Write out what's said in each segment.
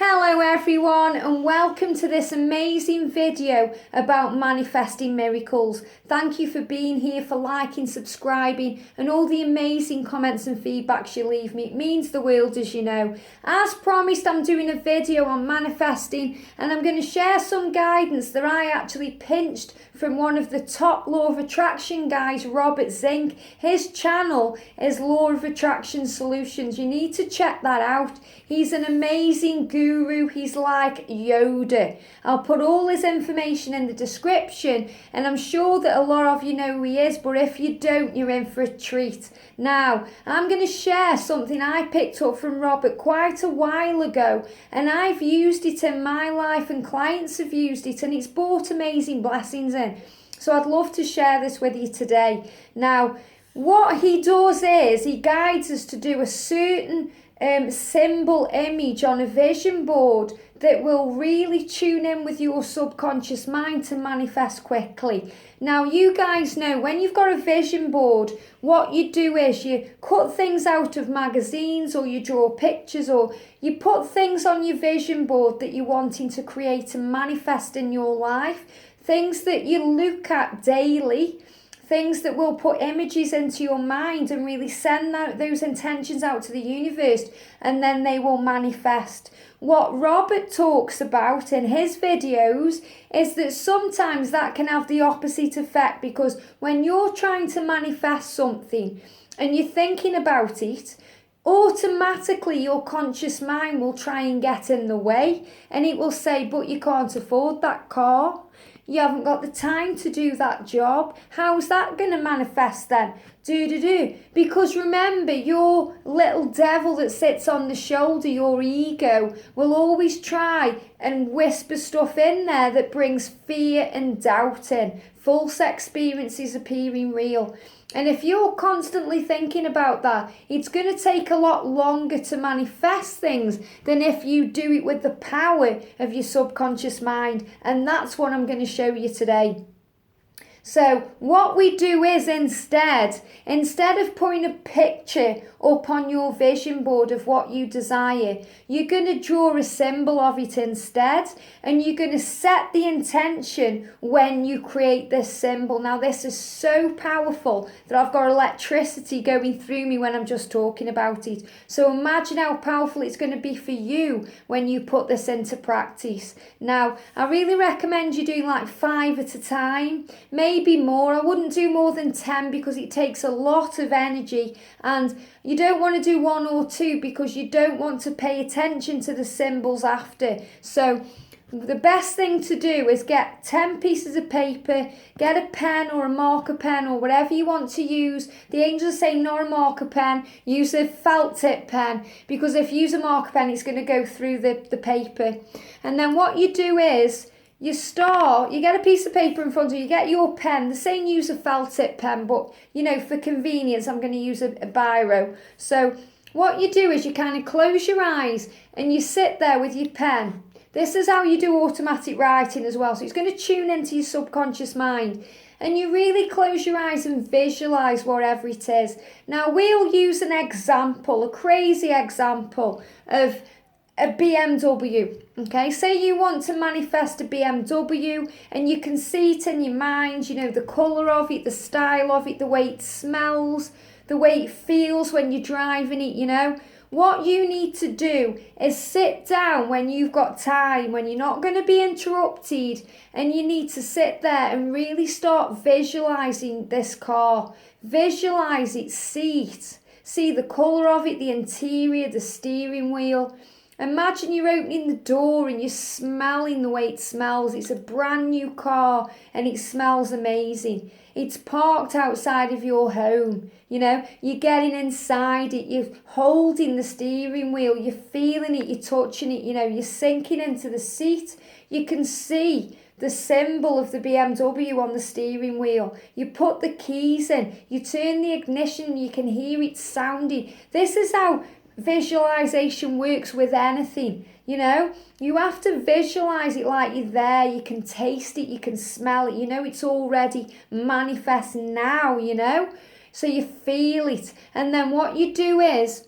Hello everyone and welcome to this amazing video about manifesting miracles. Thank you for being here, for liking, subscribing and all the amazing comments and feedbacks you leave me. It means the world, as you know. As promised, I'm doing a video on manifesting and I'm going to share some guidance that I actually pinched from one of the top law of attraction guys, Zink. His channel is Law of Attraction Solutions. You need to check that out. He's an amazing guru. He's like Yoda. I'll put all his information in the description and I'm sure that a lot of you know who he is, but if you don't, you're in for a treat. Now, I'm going to share something I picked up from Robert quite a while ago and I've used it in my life and clients have used it and it's brought amazing blessings in. So I'd love to share this with you today. Now, what he does is he guides us to do a certain symbol image on a vision board that will really tune in with your subconscious mind to manifest quickly. Now, you guys know when you've got a vision board, what you do is you cut things out of magazines or you draw pictures or you put things on your vision board that you're wanting to create and manifest in your life, things that you look at daily, things that will put images into your mind and really send out those intentions out to the universe and then they will manifest. What Robert talks about in his videos is that sometimes that can have the opposite effect, because when you're trying to manifest something and you're thinking about it, automatically your conscious mind will try and get in the way and it will say, but you can't afford that car. You haven't got the time to do that job. How's that going to manifest then? Because remember, your little devil that sits on the shoulder, your ego, will always try and whisper stuff in there that brings fear and doubt in. False experiences appearing real. And if you're constantly thinking about that, it's going to take a lot longer to manifest things than if you do it with the power of your subconscious mind. And that's what I'm going to show you today. So what we do is instead of putting a picture up on your vision board of what you desire, you're going to draw a symbol of it instead, and you're going to set the intention when you create this symbol. Now, this is so powerful that I've got electricity going through me when I'm just talking about it. So imagine how powerful it's going to be for you when you put this into practice. Now, I really recommend you doing like 5 at a time, maybe more. I wouldn't do more than 10 because it takes a lot of energy, and you don't want to do 1 or 2 because you don't want to pay attention to the symbols after. So the best thing to do is get 10 pieces of paper, get a pen or a marker pen or whatever you want to use. The angels say not a marker pen, use a felt tip pen, because if you use a marker pen it's going to go through the paper. And then what you do is you get a piece of paper in front of you, you get your pen. They're saying use a felt tip pen, but you know, for convenience I'm going to use a biro. So what you do is you kind of close your eyes and you sit there with your pen. This is how you do automatic writing as well. So it's going to tune into your subconscious mind. And you really close your eyes and visualize whatever it is. Now we'll use an example, a crazy example of a BMW. Okay, say you want to manifest a BMW and you can see it in your mind, you know, the colour of it, the style of it, the way it smells, the way it feels when you're driving it, you know. What you need to do is sit down when you've got time, when you're not going to be interrupted, and you need to sit there and really start visualising this car. Visualise it, see the colour of it, the interior, the steering wheel. Imagine you're opening the door and you're smelling the way it smells. It's a brand new car and it smells amazing. It's parked outside of your home. You know, you're getting inside it, you're holding the steering wheel, you're feeling it, you're touching it, you know, you're sinking into the seat. You can see the symbol of the BMW on the steering wheel. You put the keys in, you turn the ignition, you can hear it sounding. This is how visualization works with anything. You know, you have to visualize it like you're there. You can taste it, you can smell it, you know, it's already manifest now, you know, so you feel it. And then what you do is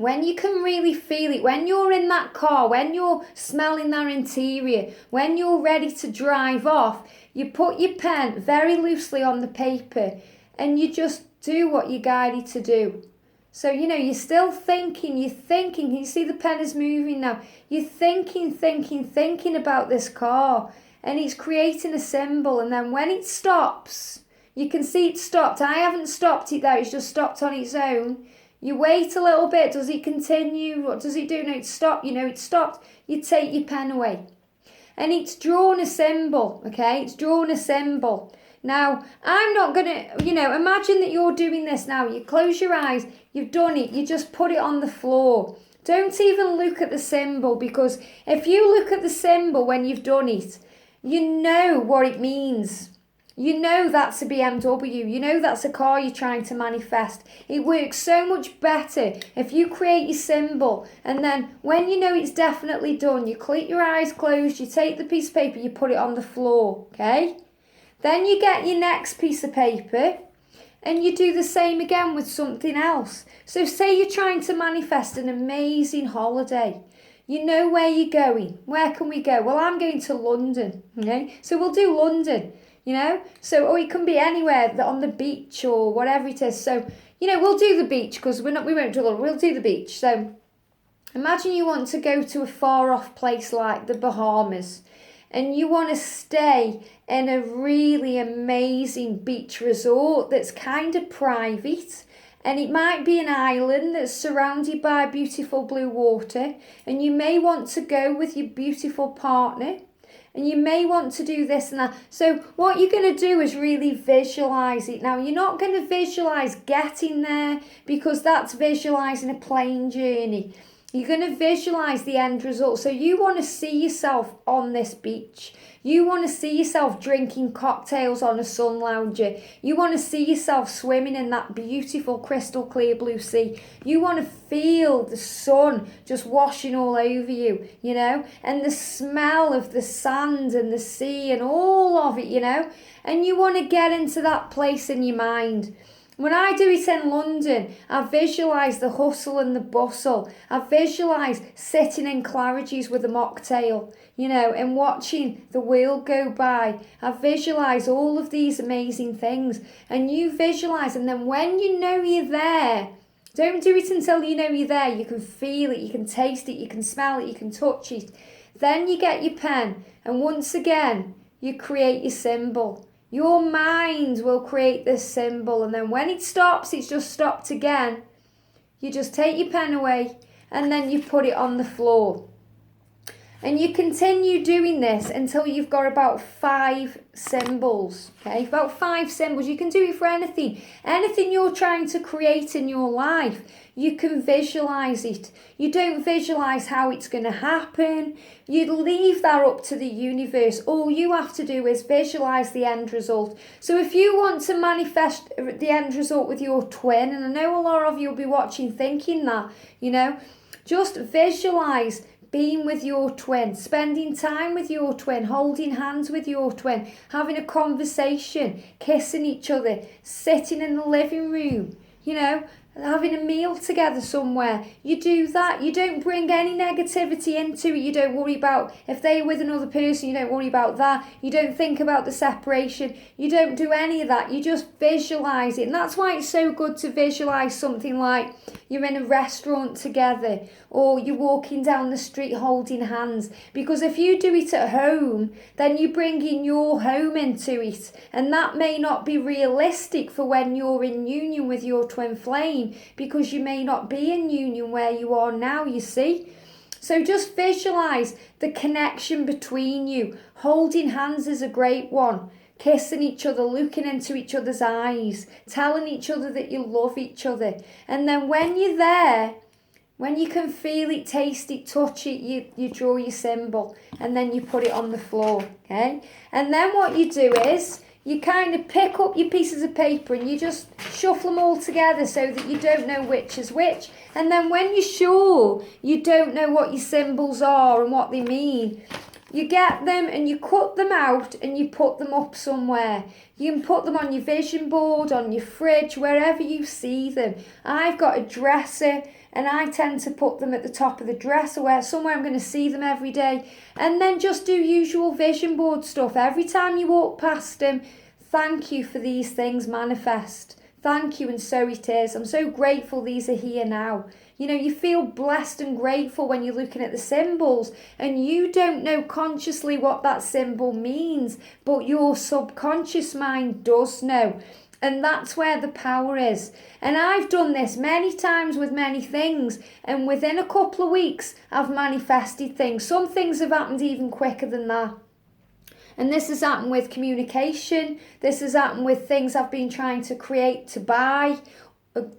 when you can really feel it, when you're in that car, when you're smelling that interior, when you're ready to drive off, you put your pen very loosely on the paper and you just do what you're guided to do. So, you're still thinking, you see the pen is moving now. You're thinking about this car, and it's creating a symbol. And then when it stops, you can see it stopped. I haven't stopped it there, it's just stopped on its own. You wait a little bit. Does it continue? What does it do? No, it's stopped. It's stopped. You take your pen away. And it's drawn a symbol, okay? It's drawn a symbol. Now, I'm not going to, imagine that you're doing this now. You close your eyes. You've done it. You just put it on the floor. Don't even look at the symbol, because if you look at the symbol when you've done it, you know what it means. You know that's a BMW. You know that's a car you're trying to manifest. It works so much better if you create your symbol, and then when you know it's definitely done, you keep your eyes closed, you take the piece of paper, you put it on the floor, okay? Then you get your next piece of paper and you do the same again with something else. So say you're trying to manifest an amazing holiday. You know where you're going. Where can we go? Well, I'm going to London, okay? So we'll do London. So, or it can be anywhere on the beach or whatever it is. So, we'll do the beach because we won't do London. We'll do the beach. So, imagine you want to go to a far off place like the Bahamas, and you want to stay in a really amazing beach resort that's kind of private. And it might be an island that's surrounded by beautiful blue water, and you may want to go with your beautiful partner. And you may want to do this and that. So what you're going to do is really visualize it. Now, you're not going to visualize getting there, because that's visualizing a plane journey. You're going to visualize the end result. So you want to see yourself on this beach. You want to see yourself drinking cocktails on a sun lounger. You want to see yourself swimming in that beautiful crystal clear blue sea. You want to feel the sun just washing all over you, and the smell of the sand and the sea and all of it, and you want to get into that place in your mind. When I do it in London, I visualise the hustle and the bustle. I visualise sitting in Claridge's with a mocktail, and watching the world go by. I visualise all of these amazing things, and you visualise, and then when you know you're there, don't do it until you know you're there. You can feel it, you can taste it, you can smell it, you can touch it. Then you get your pen, and once again, you create your symbol. Your mind will create this symbol, and then when it stops, it's just stopped again. You just take your pen away, and then you put it on the floor. And you continue doing this until you've got about 5 symbols, okay? About 5 symbols. You can do it for anything. Anything you're trying to create in your life, you can visualize it. You don't visualize how it's going to happen. You leave that up to the universe. All you have to do is visualize the end result. So if you want to manifest the end result with your twin, and I know a lot of you will be watching thinking that, just visualize being with your twin, spending time with your twin, holding hands with your twin, having a conversation, kissing each other, sitting in the living room, having a meal together somewhere. You do that. You don't bring any negativity into it. You don't worry about if they're with another person. You don't worry about that. You don't think about the separation. You don't do any of that. You just visualize it. And that's why it's so good to visualize something like you're in a restaurant together, or you're walking down the street holding hands. Because if you do it at home, then you bring in your home into it. And that may not be realistic for when you're in union with your twin flame, because you may not be in union where you are now, you see. So just visualize the connection between you. Holding hands is a great one. Kissing each other, looking into each other's eyes, telling each other that you love each other. And then when you're there, when you can feel it, taste it, touch it, you draw your symbol, and then you put it on the floor, okay? And then what you do is you kind of pick up your pieces of paper and you just shuffle them all together so that you don't know which is which. And then when you're sure you don't know what your symbols are and what they mean, You get them and you cut them out and you put them up somewhere. You can put them on your vision board, on your fridge, wherever you see them. I've got a dresser and I tend to put them at the top of the dresser where somewhere I'm going to see them every day. And then just do usual vision board stuff. Every time you walk past them, thank you for these things, manifest. Thank you, and so it is. I'm so grateful these are here now. You know, you feel blessed and grateful when you're looking at the symbols and you don't know consciously what that symbol means, but your subconscious mind does know. And that's where the power is. And I've done this many times with many things. And within a couple of weeks, I've manifested things. Some things have happened even quicker than that. And this has happened with communication. This has happened with things I've been trying to create to buy,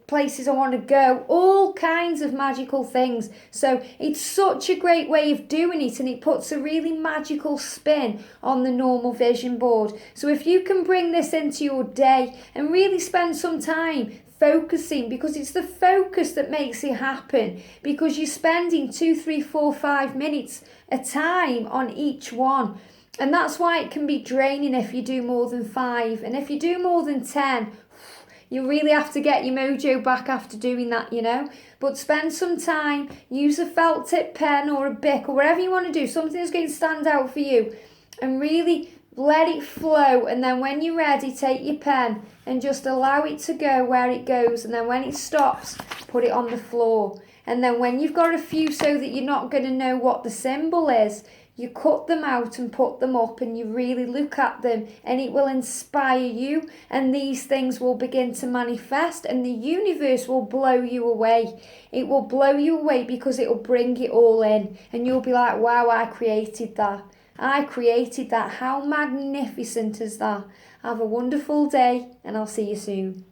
places I want to go, all kinds of magical things. So it's such a great way of doing it, and it puts a really magical spin on the normal vision board. So if you can bring this into your day and really spend some time focusing, because it's the focus that makes it happen, because you're spending 2, 3, 4, 5 minutes a time on each one. And that's why it can be draining if you do more than 5. And if you do more than 10, you really have to get your mojo back after doing that, you know. But spend some time, use a felt tip pen or a Bic or whatever you want to do, something that's going to stand out for you, and really let it flow. And then when you're ready, take your pen and just allow it to go where it goes. And then when it stops, put it on the floor. And then when you've got a few so that you're not going to know what the symbol is, you cut them out and put them up, and you really look at them, and it will inspire you, and these things will begin to manifest, and the universe will blow you away. It will blow you away because it will bring it all in, and you'll be like, wow, I created that. I created that. How magnificent is that? Have a wonderful day, and I'll see you soon.